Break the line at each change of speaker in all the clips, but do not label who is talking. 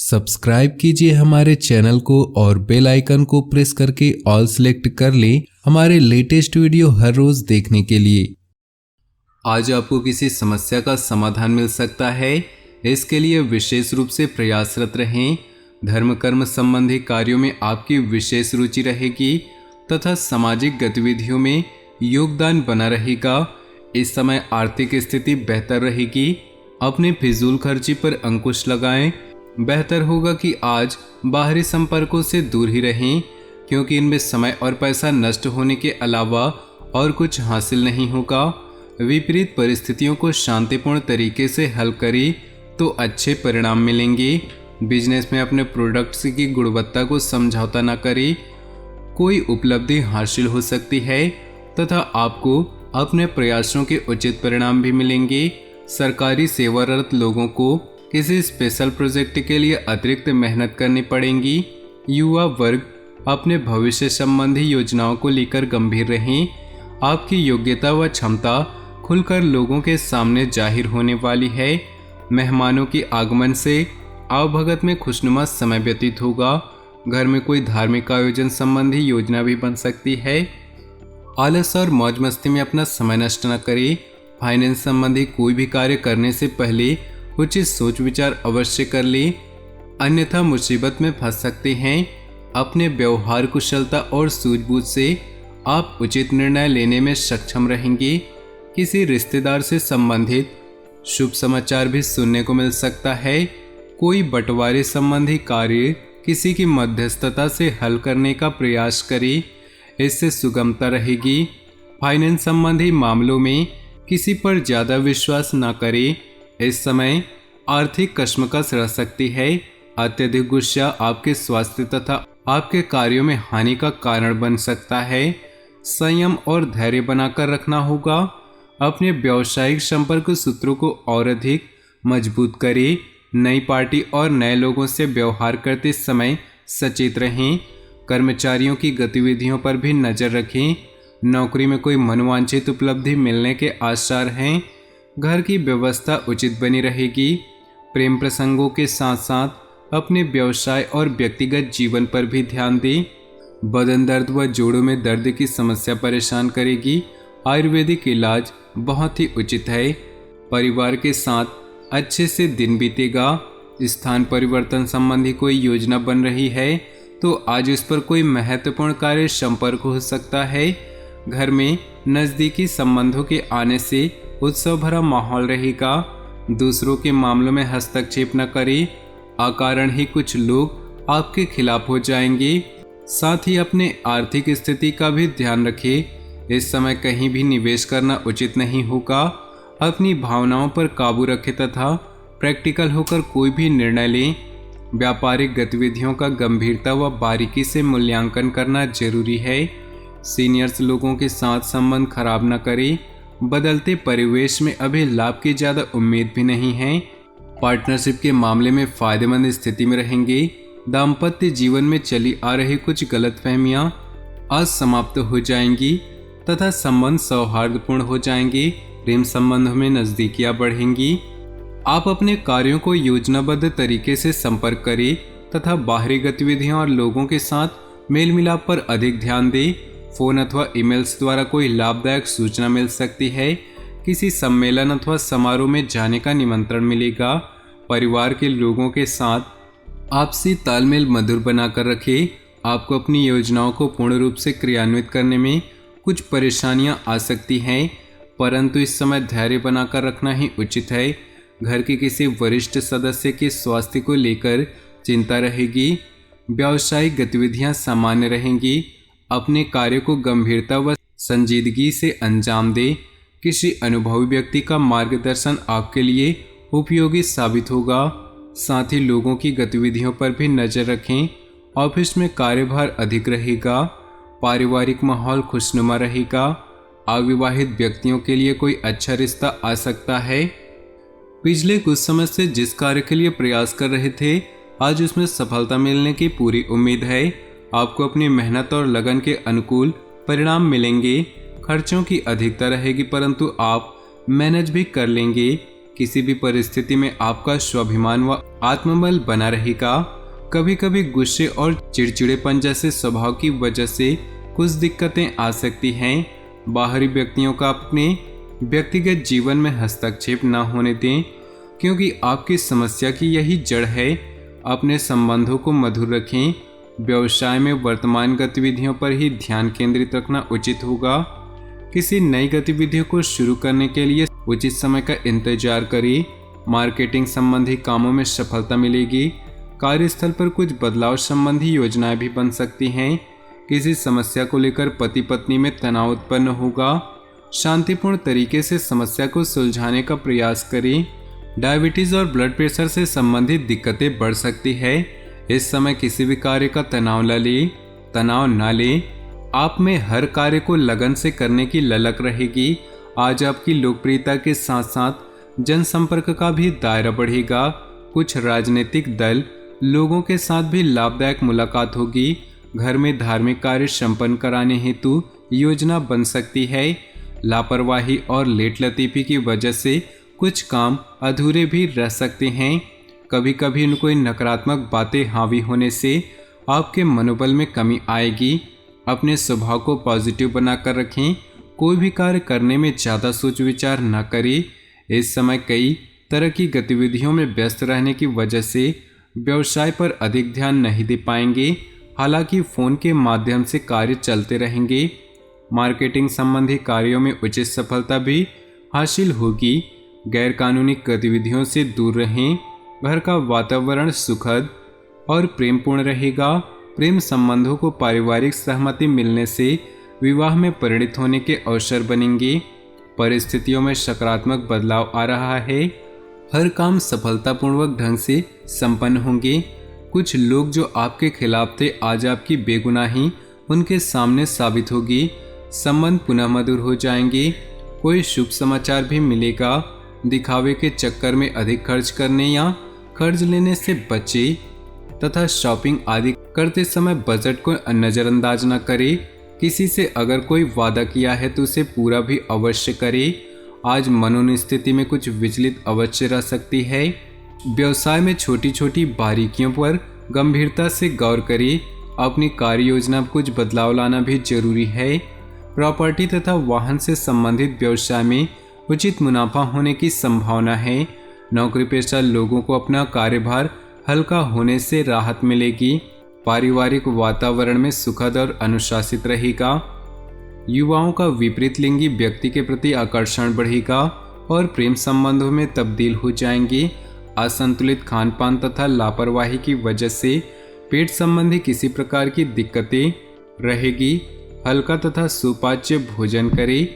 Subscribe कीजिए हमारे channel को और बेल आइकन को प्रेस करके ऑल सेलेक्ट कर लें हमारे लेटेस्ट वीडियो हर रोज देखने के लिए। आज आपको किसी समस्या का समाधान मिल सकता है, इसके लिए विशेष रूप से प्रयासरत रहें। धर्म कर्म संबंधी कार्यों में आपकी विशेष रुचि रहेगी तथा सामाजिक गतिविधियों में योगदान बना रहेगा। इस समय आर्थिक स्थिति बेहतर रहेगी। अपने फिजूल खर्ची पर अंकुश लगाएं। बेहतर होगा कि आज बाहरी संपर्कों से दूर ही रहें, क्योंकि इनमें समय और पैसा नष्ट होने के अलावा और कुछ हासिल नहीं होगा। विपरीत परिस्थितियों को शांतिपूर्ण तरीके से हल करें तो अच्छे परिणाम मिलेंगे। बिजनेस में अपने प्रोडक्ट्स की गुणवत्ता को समझौता न करें। कोई उपलब्धि हासिल हो सकती है तथा आपको अपने प्रयासों के उचित परिणाम भी मिलेंगे। सरकारी सेवारत लोगों को किसी स्पेशल प्रोजेक्ट के लिए अतिरिक्त मेहनत करनी पड़ेगी। युवा वर्ग अपने भविष्य संबंधी योजनाओं को लेकर गंभीर रहें। आपकी योग्यता व क्षमता खुलकर लोगों के सामने जाहिर होने वाली है। मेहमानों के आगमन से आवभगत में खुशनुमा समय व्यतीत होगा। घर में कोई धार्मिक आयोजन संबंधी योजना भी बन सकती है। आलस और मौज मस्ती में अपना समय नष्ट न करें। फाइनेंस संबंधी कोई भी कार्य करने से पहले उचित सोच विचार अवश्य कर लें, अन्यथा मुसीबत में फंस सकते हैं। अपने व्यवहार कुशलता और सूझबूझ से आप उचित निर्णय लेने में सक्षम रहेंगे। किसी रिश्तेदार से संबंधित शुभ समाचार भी सुनने को मिल सकता है। कोई बंटवारे संबंधी कार्य किसी की मध्यस्थता से हल करने का प्रयास करें, इससे सुगमता रहेगी। फाइनेंस संबंधी मामलों में किसी पर ज़्यादा विश्वास न करें। इस समय आर्थिक कश्मकश रह सकती है। अत्यधिक गुस्सा आपके स्वास्थ्य तथा आपके कार्यों में हानि का कारण बन सकता है। संयम और धैर्य बनाकर रखना होगा। अपने व्यावसायिक संपर्क सूत्रों को और अधिक मजबूत करें। नई पार्टी और नए लोगों से व्यवहार करते समय सचेत रहें। कर्मचारियों की गतिविधियों पर भी नज़र रखें। नौकरी में कोई मनोवांछित उपलब्धि मिलने के आसार हैं। घर की व्यवस्था उचित बनी रहेगी। प्रेम प्रसंगों के साथ साथ अपने व्यवसाय और व्यक्तिगत जीवन पर भी ध्यान दें। बदन दर्द व जोड़ों में दर्द की समस्या परेशान करेगी। आयुर्वेदिक इलाज बहुत ही उचित है। परिवार के साथ अच्छे से दिन बीतेगा। स्थान परिवर्तन संबंधी कोई योजना बन रही है तो आज उस पर कोई महत्वपूर्ण कार्य संपर्क हो सकता है। घर में नज़दीकी संबंधों के आने से उत्सव भरा माहौल रहेगा। दूसरों के मामलों में हस्तक्षेप न करें, अकारण ही कुछ लोग आपके खिलाफ हो जाएंगे। साथ ही अपने आर्थिक स्थिति का भी ध्यान रखें। इस समय कहीं भी निवेश करना उचित नहीं होगा। अपनी भावनाओं पर काबू रखें तथा प्रैक्टिकल होकर कोई भी निर्णय लें। व्यापारिक गतिविधियों का गंभीरता व बारीकी से मूल्यांकन करना जरूरी है। सीनियर्स लोगों के साथ संबंध खराब न करें। बदलते परिवेश में अभी लाभ की ज़्यादा उम्मीद भी नहीं है। पार्टनरशिप के मामले में फायदेमंद स्थिति में रहेंगे। दाम्पत्य जीवन में चली आ रही कुछ गलतफहमियां आज समाप्त हो जाएंगी तथा संबंध सौहार्दपूर्ण हो जाएंगे। प्रेम संबंधों में नज़दीकियां बढ़ेंगी। आप अपने कार्यों को योजनाबद्ध तरीके से संपर्क करें तथा बाहरी गतिविधियों और लोगों के साथ मेल मिलाप पर अधिक ध्यान दें। फ़ोन अथवा ईमेल्स द्वारा कोई लाभदायक सूचना मिल सकती है। किसी सम्मेलन अथवा समारोह में जाने का निमंत्रण मिलेगा। परिवार के लोगों के साथ आपसी तालमेल मधुर बनाकर रखें। आपको अपनी योजनाओं को पूर्ण रूप से क्रियान्वित करने में कुछ परेशानियां आ सकती हैं, परंतु इस समय धैर्य बनाकर रखना ही उचित है। घर के किसी वरिष्ठ सदस्य के स्वास्थ्य को लेकर चिंता रहेगी। व्यावसायिक गतिविधियां सामान्य रहेंगी। अपने कार्य को गंभीरता व संजीदगी से अंजाम दें। किसी अनुभवी व्यक्ति का मार्गदर्शन आपके लिए उपयोगी साबित होगा। साथ ही लोगों की गतिविधियों पर भी नज़र रखें। ऑफिस में कार्यभार अधिक रहेगा। पारिवारिक माहौल खुशनुमा रहेगा। अविवाहित व्यक्तियों के लिए कोई अच्छा रिश्ता आ सकता है। पिछले कुछ समय से जिस कार्य के लिए प्रयास कर रहे थे, आज उसमें सफलता मिलने की पूरी उम्मीद है। आपको अपनी मेहनत और लगन के अनुकूल परिणाम मिलेंगे। खर्चों की अधिकता रहेगी, परंतु आप मैनेज भी कर लेंगे। किसी भी परिस्थिति में आपका स्वाभिमान व आत्मबल बना रहेगा। कभी कभी गुस्से और चिड़चिड़ेपन जैसे स्वभाव की वजह से कुछ दिक्कतें आ सकती हैं। बाहरी व्यक्तियों का अपने व्यक्तिगत जीवन में हस्तक्षेप न होने दें, क्योंकि आपकी समस्या की यही जड़ है। अपने संबंधों को मधुर रखें। व्यवसाय में वर्तमान गतिविधियों पर ही ध्यान केंद्रित रखना उचित होगा। किसी नई गतिविधियों को शुरू करने के लिए उचित समय का इंतजार करें। मार्केटिंग संबंधी कामों में सफलता मिलेगी। कार्यस्थल पर कुछ बदलाव संबंधी योजनाएं भी बन सकती हैं। किसी समस्या को लेकर पति पत्नी में तनाव उत्पन्न होगा। शांतिपूर्ण तरीके से समस्या को सुलझाने का प्रयास करें। डायबिटीज और ब्लड प्रेशर से संबंधित दिक्कतें बढ़ सकती है। इस समय किसी भी कार्य का तनाव न लें। आप में हर कार्य को लगन से करने की ललक रहेगी। आज आपकी लोकप्रियता के साथ साथ जनसंपर्क का भी दायरा बढ़ेगा। कुछ राजनीतिक दल लोगों के साथ भी लाभदायक मुलाकात होगी। घर में धार्मिक कार्य संपन्न कराने हेतु योजना बन सकती है। लापरवाही और लेटलतीफी की वजह से कुछ काम अधूरे भी रह सकते हैं। कभी कभी इन कोई नकारात्मक बातें हावी होने से आपके मनोबल में कमी आएगी। अपने स्वभाव को पॉजिटिव बनाकर रखें। कोई भी कार्य करने में ज़्यादा सोच विचार न करें। इस समय कई तरह की गतिविधियों में व्यस्त रहने की वजह से व्यवसाय पर अधिक ध्यान नहीं दे पाएंगे। हालांकि फ़ोन के माध्यम से कार्य चलते रहेंगे। मार्केटिंग संबंधी कार्यों में उचित सफलता भी हासिल होगी। गैरकानूनी गतिविधियों से दूर रहें। घर का वातावरण सुखद और प्रेमपूर्ण रहेगा। प्रेम संबंधों को पारिवारिक सहमति मिलने से विवाह में परिणित होने के अवसर बनेंगे। परिस्थितियों में सकारात्मक बदलाव आ रहा है। हर काम सफलतापूर्वक ढंग से संपन्न होंगे। कुछ लोग जो आपके खिलाफ थे, आज आपकी बेगुनाही उनके सामने साबित होगी। संबंध पुनः मधुर हो जाएंगे। कोई शुभ समाचार भी मिलेगा। दिखावे के चक्कर में अधिक खर्च करने या कर्ज लेने से बचे तथा शॉपिंग आदि करते समय बजट को नज़रअंदाज न करें। किसी से अगर कोई वादा किया है तो उसे पूरा भी अवश्य करें। आज मनोस्थिति में कुछ विचलित अवश्य रह सकती है। व्यवसाय में छोटी छोटी बारीकियों पर गंभीरता से गौर करें। अपनी कार्य योजना में कुछ बदलाव लाना भी जरूरी है। प्रॉपर्टी तथा वाहन से संबंधित व्यवसाय में उचित मुनाफा होने की संभावना है। नौकरी पेशा लोगों को अपना कार्यभार हल्का होने से राहत मिलेगी। पारिवारिक वातावरण में सुखद और अनुशासित रहेगा। युवाओं का विपरीत लिंगी व्यक्ति के प्रति आकर्षण बढ़ेगा और प्रेम संबंधों में तब्दील हो जाएंगे। असंतुलित खान पान तथा लापरवाही की वजह से पेट संबंधी किसी प्रकार की दिक्कतें रहेगी। हल्का तथा सुपाच्य भोजन करें।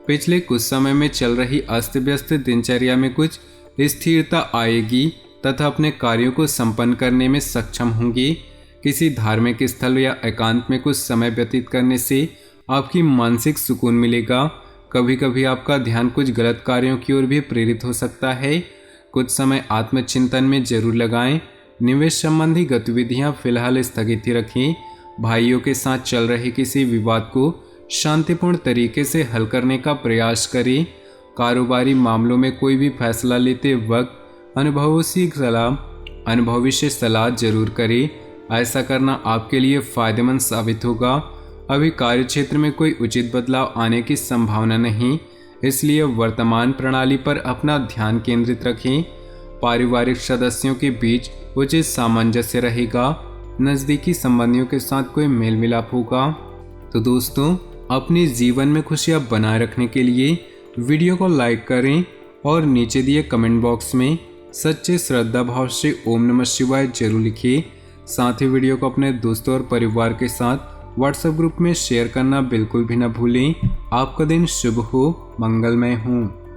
पिछले कुछ समय में चल रही अस्त व्यस्त दिनचर्या में कुछ स्थिरता आएगी तथा अपने कार्यों को संपन्न करने में सक्षम होंगी। किसी धार्मिक स्थल या एकांत में कुछ समय व्यतीत करने से आपकी मानसिक सुकून मिलेगा। कभी कभी आपका ध्यान कुछ गलत कार्यों की ओर भी प्रेरित हो सकता है। कुछ समय आत्मचिंतन में जरूर लगाएं। निवेश संबंधी गतिविधियां फिलहाल स्थगित ही रखें। भाइयों के साथ चल रहे किसी विवाद को शांतिपूर्ण तरीके से हल करने का प्रयास करें। कारोबारी मामलों में कोई भी फैसला लेते वक्त अनुभवी से सलाह जरूर करें। ऐसा करना आपके लिए फायदेमंद साबित होगा। अभी कार्यक्षेत्र में कोई उचित बदलाव आने की संभावना नहीं, इसलिए वर्तमान प्रणाली पर अपना ध्यान केंद्रित रखें। पारिवारिक सदस्यों के बीच उचित सामंजस्य रहेगा। नज़दीकी संबंधियों के साथ कोई मेल मिलाप होगा। तो दोस्तों, अपने जीवन में खुशियां बनाए रखने के लिए वीडियो को लाइक करें और नीचे दिए कमेंट बॉक्स में सच्चे श्रद्धा भाव से ओम नमः शिवाय जरूर लिखिए। साथ ही वीडियो को अपने दोस्तों और परिवार के साथ व्हाट्सएप ग्रुप में शेयर करना बिल्कुल भी न भूलें। आपका दिन शुभ हो, मंगलमय हो।